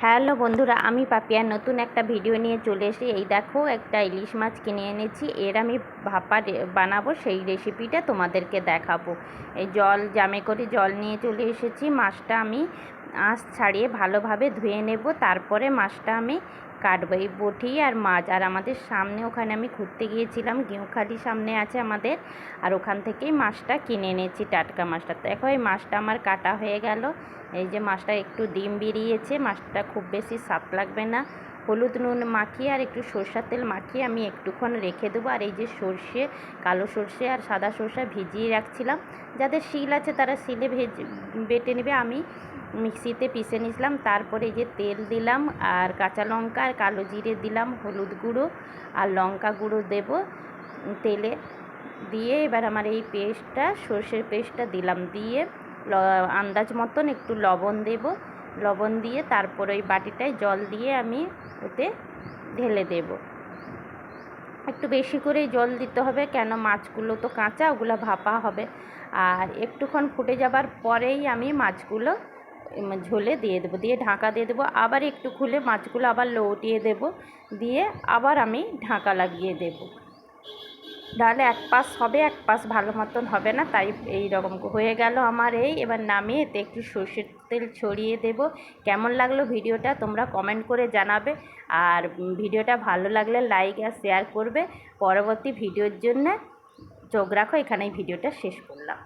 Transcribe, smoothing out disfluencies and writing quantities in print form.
Hello বন্ধুরা, আমি পাপিয়া নতুন একটা ভিডিও নিয়ে চলে এসেছি। এই দেখো, একটা ইলিশ মাছ কিনে এনেছি। এর আমি ভাপা বানাবো, সেই রেসিপিটা তোমাদেরকে দেখাবো। এই জামে করে জল নিয়ে চলে এসেছি। মাছটা আমি আঁশ ছাড়িয়ে ভালোভাবে ধুয়ে নেব, তারপরে মাছটা আমি কাটবো। এই বটি আর মাছ, আর আমাদের সামনে ওখানে আমি ঘুরতে গিয়েছিলাম, গেঁহুখালি সামনে আছে আমাদের, আর ওখান থেকেই মাছটা কিনে এনেছি, টাটকা মাছটা। দেখো, এই মাছটা আমার কাটা হয়ে গেল। এই যে মাছটা একটু ডিম বেরিয়েছে, মাছটা খুব বেশি স্বাদ লাগবে না। হলুদ নুন মাখিয়ে আর একটু সরষের তেল মাখিয়ে আমি একটুক্ষণ রেখে দেবো। আর এই যে সর্ষে, কালো সর্ষে আর সাদা সর্ষে ভিজিয়ে রাখছিলাম, যাদের শিল আছে তারা শিলে বেটে নেবে, আমি মিক্সিতে পিষে নিয়েছিলাম। তারপরে এই যে তেল দিলাম, আর কাঁচা লঙ্কা আর কালো জিরে দিলাম, হলুদ গুঁড়ো আর লঙ্কা গুঁড়ো দেব তেলে দিয়ে। এবার আমার এই পেস্টটা, সর্ষের পেস্টটা দিলাম, দিয়ে আন্দাজ মতন একটু লবণ দেব। লবণ দিয়ে তারপর ওই বাটিটায় জল দিয়ে আমি ওতে ঢেলে দেব। একটু বেশি করেই জল দিতে হবে, কেন মাছগুলো তো কাঁচা, ওগুলো ভাপা হবে। আর একটুক্ষণ ফুটে যাবার পরেই আমি মাছগুলো ঝোলে দিয়ে দেবো, দিয়ে ঢাকা দিয়ে দেবো। আবার একটু খুলে মাছগুলো আবার লৌটিয়ে দেব, দিয়ে আবার আমি ঢাকা লাগিয়ে দেবো। ডালে এক পাশ হবে, এক পাশ ভালো মতন হবে না, তাই এই রকম হয়ে গেল আমার। এবার নামিয়ে এতে একটু সর্ষের তেল ছড়িয়ে দেব। কেমন লাগলো ভিডিওটা তোমরা কমেন্ট করে জানাবে, আর ভিডিওটা ভালো লাগলে লাইক আর শেয়ার করবে। পরবর্তী ভিডিওর জন্য চোখ রাখো। এখানেই ভিডিওটা শেষ করলাম।